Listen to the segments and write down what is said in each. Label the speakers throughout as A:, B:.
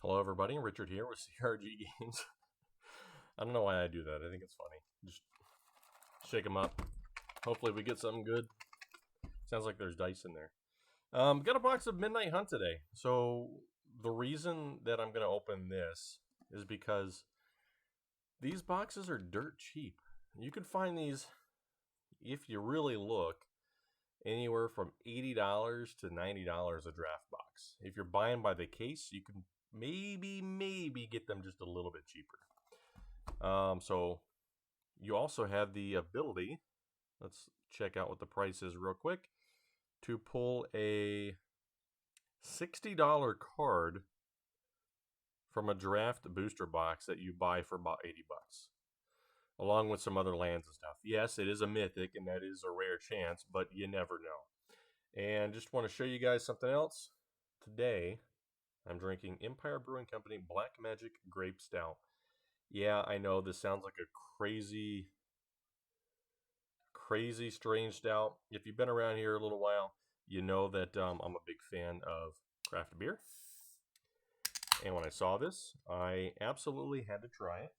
A: Hello everybody, Richard here with CRG Games. I don't know why I do that, I think it's funny. Just shake them up. Hopefully we get something good. Sounds like there's dice in there. Got a box of Midnight Hunt today. So the reason that I'm going to open this is because these boxes are dirt cheap. You can find these, if you really look, anywhere from $80 to $90 a draft box. If you're buying by the case, you can maybe get them just a little bit cheaper. So you also have the ability, let's check out what the price is real quick, to pull a $60 card from a draft booster box that you buy for about 80 bucks. Along with some other lands and stuff. Yes, it is a mythic, and that is a rare chance, but you never know. And just want to show you guys something else. Today, I'm drinking Empire Brewing Company Black Magic Grape Stout. Yeah, I know this sounds like a crazy strange stout. If you've been around here a little while, you know that I'm a big fan of craft beer. And when I saw this, I absolutely had to try it.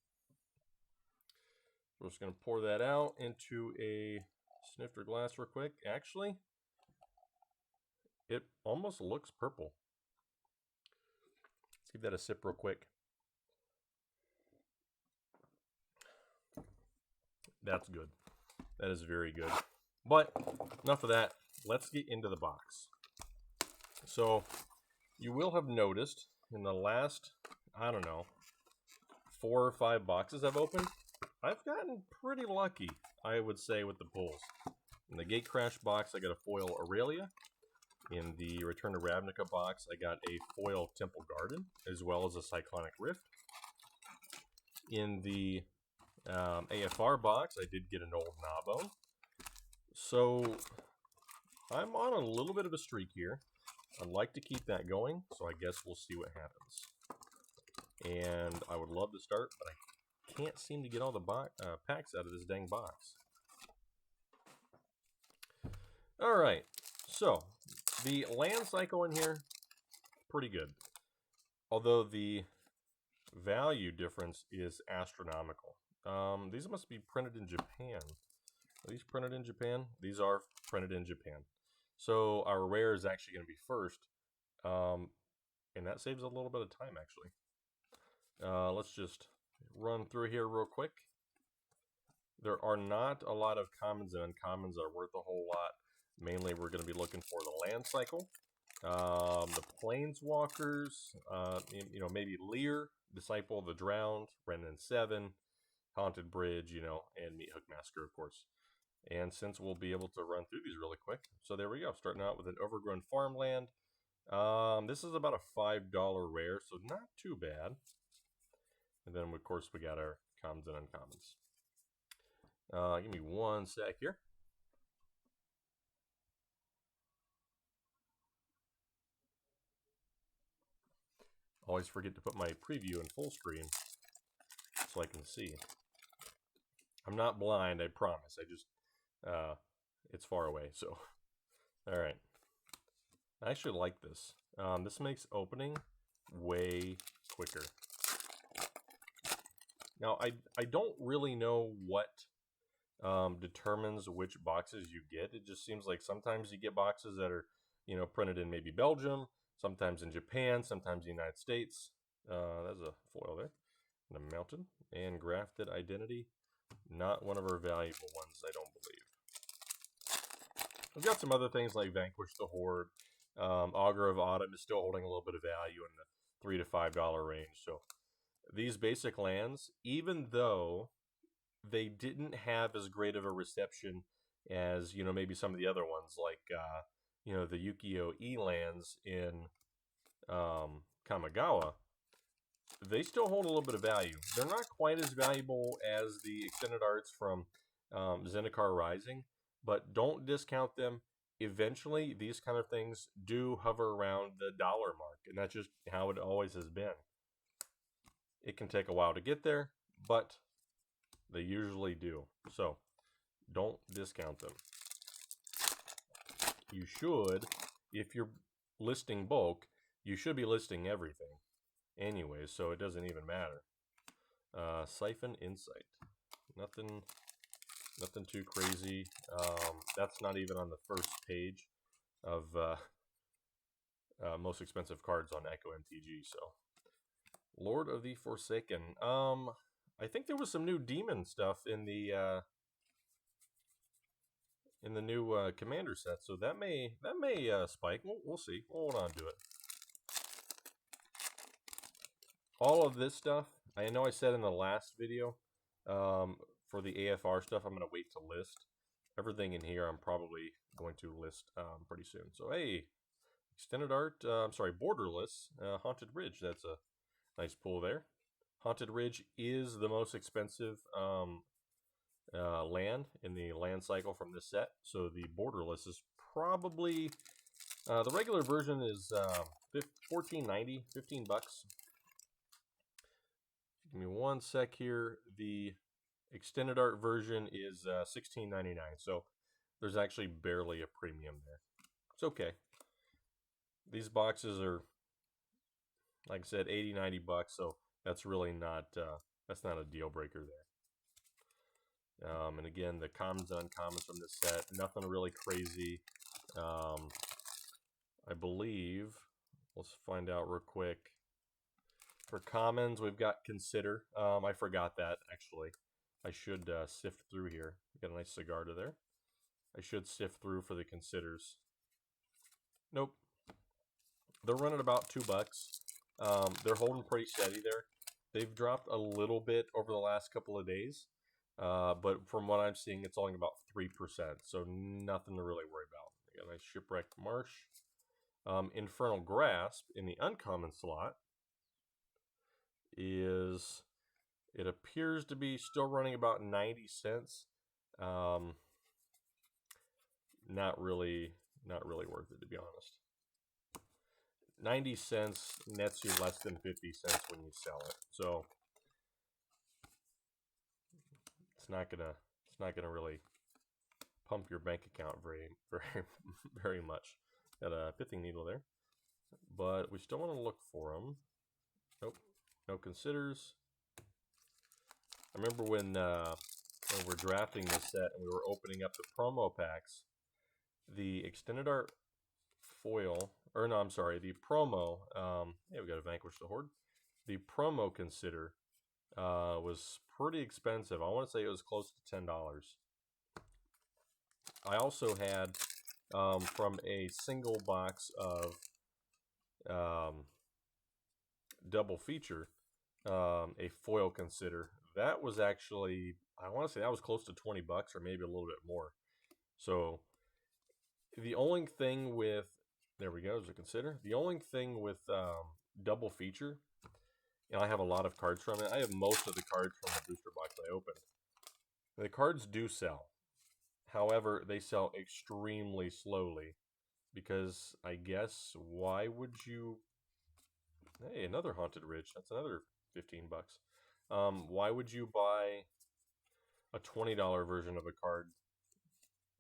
A: We're just going to pour that out into a snifter glass real quick. Actually, it almost looks purple. Let's give that a sip real quick. That's good. That is very good. But enough of that. Let's get into the box. So you will have noticed in the last, I don't know, 4 or 5 boxes I've opened, I've gotten pretty lucky, I would say, with the pulls. In the Gate Crash box, I got a foil Aurelia. In the Return to Ravnica box, I got a foil Temple Garden, as well as a Cyclonic Rift. In the AFR box, I did get an old Gnawbone. So I'm on a little bit of a streak here. I'd like to keep that going, so I guess we'll see what happens. And I would love to start, but I can't seem to get all the packs out of this dang box. Alright, so the land cycle in here, pretty good. Although the value difference is astronomical. These must be printed in Japan. Are these printed in Japan? These are printed in Japan. So our rare is actually going to be first. And that saves a little bit of time, actually. Let's just run through here real quick. There are not a lot of commons and uncommons that are worth a whole lot. Mainly, we're going to be looking for the land cycle. The Planeswalkers, maybe Lear, Disciple of the Drowned, Renin 7, Haunted Bridge, and Meathook Massacre, of course. And since we'll be able to run through these really quick, so there we go. Starting out with an Overgrown Farmland. This is about a $5 rare, so not too bad. And then, of course, we got our commons and uncommons. Give me one sec here. Always forget to put my preview in full screen so I can see. I'm not blind, I promise. I just, it's far away, so. Alright. I actually like this. This makes opening way quicker. Now, I don't really know what determines which boxes you get. It just seems like sometimes you get boxes that are, printed in maybe Belgium, sometimes in Japan, sometimes in the United States. There's a foil there. And a mountain. And Grafted Identity. Not one of our valuable ones, I don't believe. We've got some other things like Vanquish the Horde. Augur of Autumn is still holding a little bit of value in the $3 to $5 range. So these basic lands, even though they didn't have as great of a reception as, maybe some of the other ones, like, the Yukio-E lands in Kamigawa, they still hold a little bit of value. They're not quite as valuable as the extended arts from Zendikar Rising, but don't discount them. Eventually, these kind of things do hover around the dollar mark, and that's just how it always has been. It can take a while to get there, but they usually do. So, don't discount them. You should, if you're listing bulk, you should be listing everything. anyways, so it doesn't even matter. Siphon Insight. Nothing too crazy. That's not even on the first page of most expensive cards on Echo MTG. So, Lord of the Forsaken. I think there was some new demon stuff in the new commander set, so that may spike. We'll see. We'll hold on to it. All of this stuff, I know I said in the last video, for the AFR stuff, I'm going to wait to list. Everything in here I'm probably going to list pretty soon. So, hey, extended art, I'm sorry, borderless, Haunted Ridge. That's a nice pull there. Haunted Ridge is the most expensive land in the land cycle from this set. So the borderless is probably, the regular version is $14.90, 15 bucks. Give me one sec here. The extended art version is $16.99, so there's actually barely a premium there. It's okay. These boxes are, like I said, 80, 90 bucks, so that's really not that's not a deal breaker there. And again, the commons and uncommons from this set, nothing really crazy. I believe, let's find out real quick. For commons, we've got Consider. I forgot that, actually. I should sift through here. Got a nice cigar to there. I should sift through for the Considers. Nope. They're running about $2. They're holding pretty steady there. They've dropped a little bit over the last couple of days. But from what I'm seeing, it's only about 3%. So nothing to really worry about. We got a nice Shipwrecked Marsh. Infernal Grasp in the uncommon slot is, it appears to be still running about 90 cents. Not really worth it, to be honest. 90 cents nets you less than 50 cents when you sell it. So it's not gonna really pump your bank account very much. Got a pithing needle there, but we still want to look for them. Nope, no Considers. I remember when we're drafting this set and we were opening up the promo packs, the extended art foil, or no, I'm sorry, the promo. Yeah, we got to Vanquish the Horde. The promo Consider was pretty expensive. I want to say it was close to $10. I also had from a single box of double feature, a foil Consider. That was actually, I want to say that was close to 20 bucks or maybe a little bit more. So the only thing with, there we go, as a Consider. The only thing with double feature, and I have a lot of cards from it. I have most of the cards from the booster box I opened. The cards do sell. However, they sell extremely slowly because I guess why would you... Hey, another Haunted Ridge. That's another 15 bucks. Why would you buy a $20 version of a card?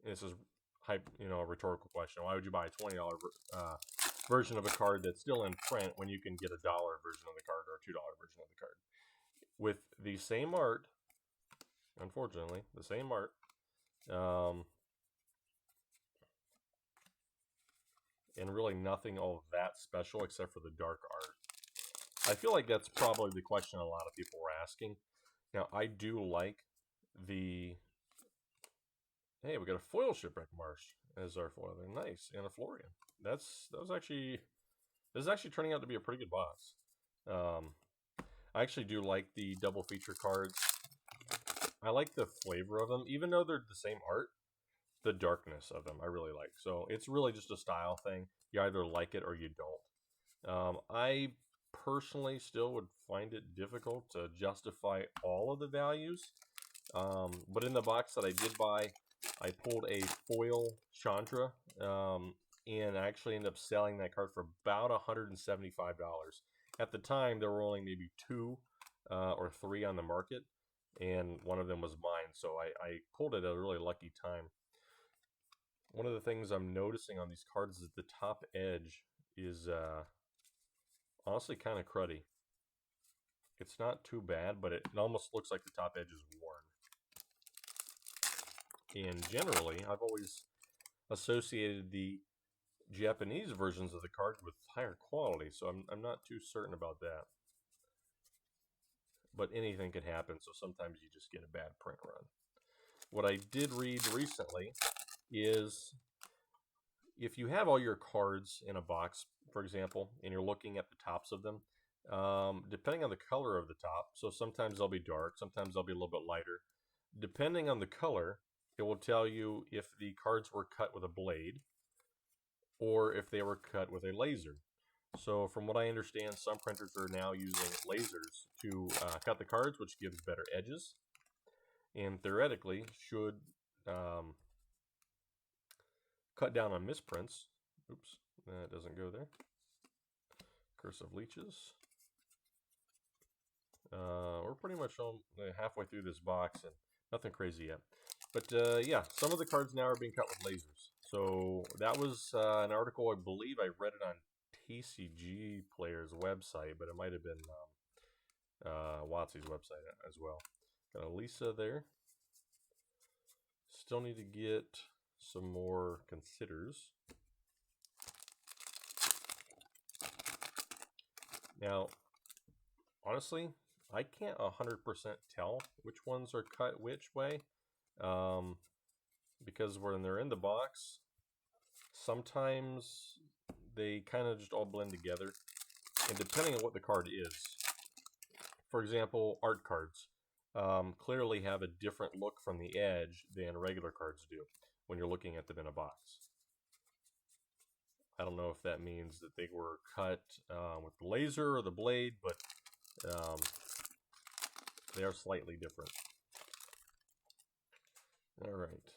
A: This is a rhetorical question. Why would you buy a $20 version of a card that's still in print when you can get a dollar version of the card or a $2 version of the card with the same art? Unfortunately, the same art. And really nothing all that special except for the dark art. I feel like that's probably the question a lot of people were asking. Now, I do like the... Hey, we got a foil Shipwreck Marsh as our foil there. Nice. And a Florian. This is actually turning out to be a pretty good box. I actually do like the double feature cards. I like the flavor of them. Even though they're the same art, the darkness of them I really like. So it's really just a style thing. You either like it or you don't. I personally still would find it difficult to justify all of the values. But in the box that I did buy, I pulled a foil Chandra, and I actually ended up selling that card for about $175. At the time, there were only maybe 2 or 3 on the market, and one of them was mine, so I pulled it at a really lucky time. One of the things I'm noticing on these cards is the top edge is honestly kind of cruddy. It's not too bad, but it almost looks like the top edge is worn. And generally, I've always associated the Japanese versions of the card with higher quality, so I'm not too certain about that. But anything could happen, so sometimes you just get a bad print run. What I did read recently is if you have all your cards in a box, for example, and you're looking at the tops of them, depending on the color of the top, so sometimes they'll be dark, sometimes they'll be a little bit lighter. Depending on the color, it will tell you if the cards were cut with a blade or if they were cut with a laser. So from what I understand, some printers are now using lasers to cut the cards, which gives better edges, and theoretically should cut down on misprints. Oops, that doesn't go there. Cursive leeches. We're pretty much halfway through this box and nothing crazy yet. But yeah, some of the cards now are being cut with lasers. So that was an article, I believe I read it on TCG Player's website, but it might have been WotC's website as well. Got a Lisa there. Still need to get some more considers. Now, honestly, I can't 100% tell which ones are cut which way, because when they're in the box, sometimes they kind of just all blend together, and depending on what the card is, for example, art cards clearly have a different look from the edge than regular cards do when you're looking at them in a box. I don't know if that means that they were cut with the laser or the blade, but they are slightly different. All right,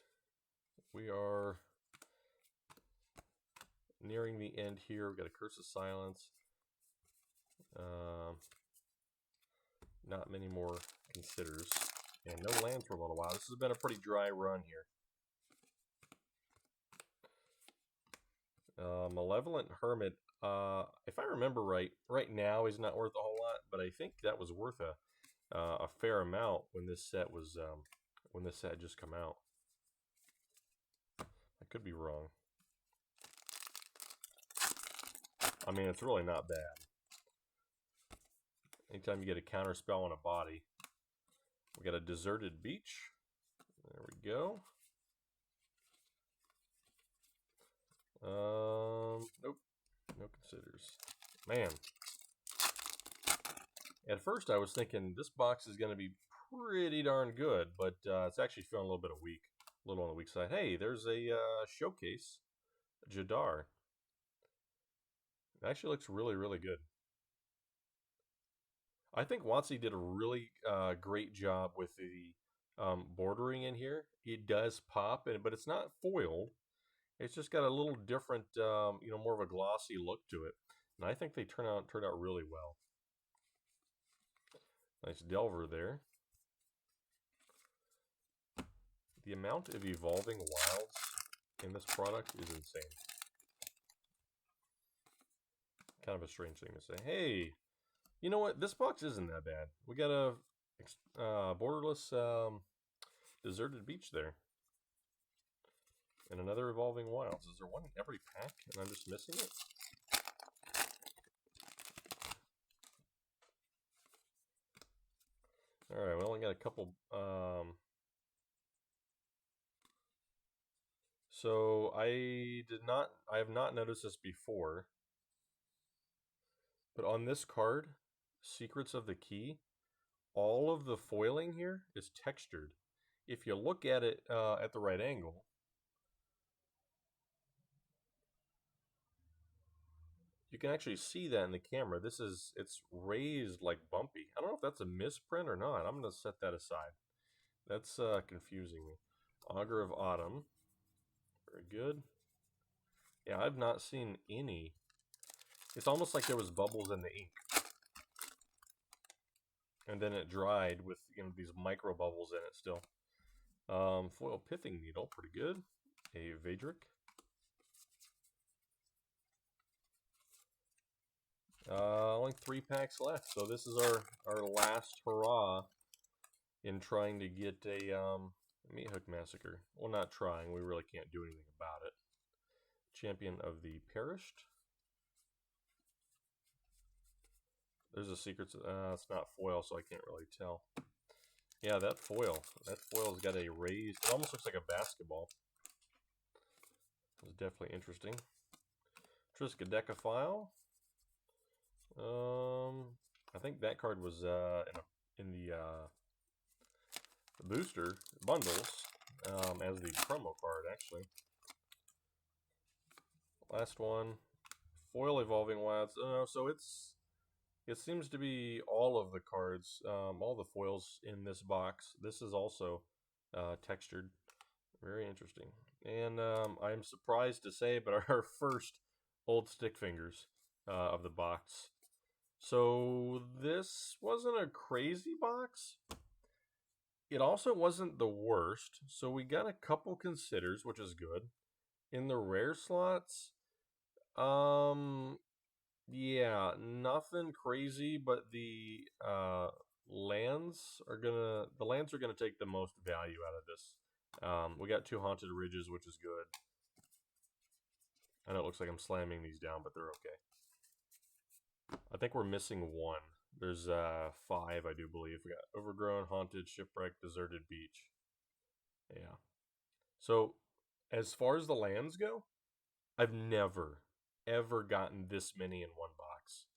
A: we are nearing the end here. We've got a Curse of Silence. Not many more considers, and no lands for a little while. This has been a pretty dry run here. Malevolent Hermit, if I remember right now he's not worth a whole lot, but I think that was worth a fair amount when this set was when this set had just come out. I could be wrong. I mean, it's really not bad. Anytime you get a counter spell on a body. We got a Deserted Beach. There we go. Nope. No considers. Man. At first I was thinking this box is going to be pretty darn good, but it's actually feeling a little bit weak. A little on the weak side. Hey, there's a showcase. Jadar. It actually looks really, really good. I think WotC did a really great job with the bordering in here. It does pop, but it's not foiled. It's just got a little different, you know, more of a glossy look to it. And I think they turned out really well. Nice Delver there. The amount of evolving wilds in this product is insane. Kind of a strange thing to say. Hey, you know what? This box isn't that bad. We got a borderless Deserted Beach there. And another Evolving Wilds. Is there one in every pack and I'm just missing it? Alright, we only got a couple. So I have not noticed this before. But on this card, Secrets of the Key, all of the foiling here is textured. If you look at it at the right angle, you can actually see that in the camera. It's raised like bumpy. I don't know if that's a misprint or not. I'm going to set that aside. That's confusing me. Augur of Autumn. Very good. Yeah, I've not seen any. It's almost like there was bubbles in the ink. And then it dried with, you know, these micro bubbles in it still. Foil Pithing Needle, pretty good. A Vedric. only 3 packs left, so this is our last hurrah in trying to get a Meathook Massacre. Well, not trying. We really can't do anything about it. Champion of the Perished. There's a secret. It's not foil, so I can't really tell. Yeah, that foil. That foil's got a raised. It almost looks like a basketball. It's definitely interesting. Triskaidekaphile. I think that card was in the booster bundles as the promo card, actually. Last one. Foil Evolving Wilds. So it seems to be all of the cards, all the foils in this box. This is also textured. Very interesting. And I'm surprised to say, but our first old stick fingers of the box. So this wasn't a crazy box. It also wasn't the worst. So we got a couple considers, which is good. In the rare slots, yeah, nothing crazy, but the lands are gonna take the most value out of this. We got 2 Haunted Ridges, which is good. I know it looks like I'm slamming these down, but they're okay. I think we're missing 1. There's 5, I do believe. We got Overgrown, Haunted, Shipwreck, Deserted Beach. Yeah. So, as far as the lands go, I've never, ever gotten this many in one box.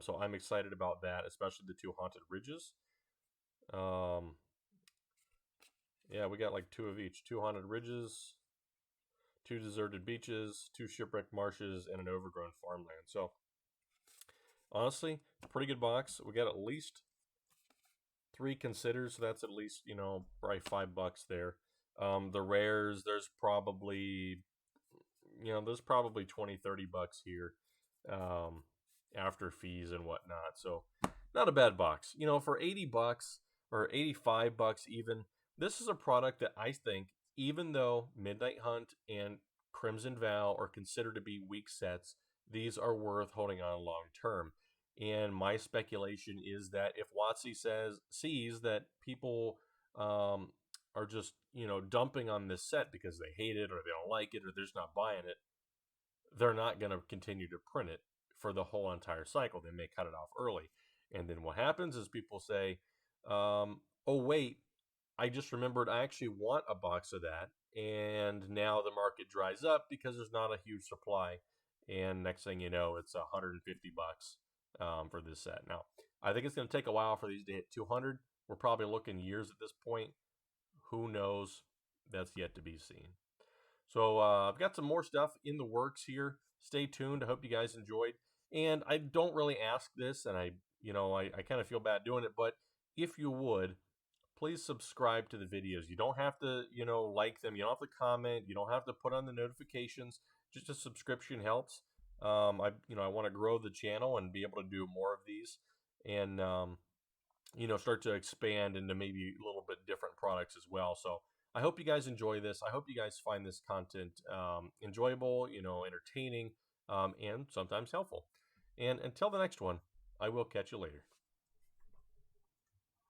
A: So I'm excited about that, especially the 2 Haunted Ridges. Yeah, we got like 2 of each. 2 Haunted Ridges, 2 Deserted Beaches, 2 Shipwrecked Marshes, and an Overgrown Farmland. So, honestly, pretty good box. We got at least 3 considers, so that's at least, probably $5 there. The rares, there's probably 20, $30 here after fees and whatnot. So not a bad box. For $80 or $85 even, this is a product that I think, even though Midnight Hunt and Crimson Vow are considered to be weak sets, these are worth holding on long term. And my speculation is that if WotC sees that people are just dumping on this set because they hate it or they don't like it or they're just not buying it, they're not going to continue to print it for the whole entire cycle. They may cut it off early, and then what happens is people say, "Oh wait, I just remembered I actually want a box of that," and now the market dries up because there's not a huge supply, and next thing you know, it's $150 for this set. Now, I think it's going to take a while for these to hit 200. We're probably looking years at this point. Who knows? That's yet to be seen. So I've got some more stuff in the works here. Stay tuned. I hope you guys enjoyed. And I don't really ask this, and I kind of feel bad doing it, but if you would, please subscribe to the videos. You don't have to, like them. You don't have to comment. You don't have to put on the notifications. Just a subscription helps. I want to grow the channel and be able to do more of these, and start to expand into maybe a little bit different products as well. So I hope you guys enjoy this. I hope you guys find this content enjoyable, entertaining, and sometimes helpful. And until the next one, I will catch you later.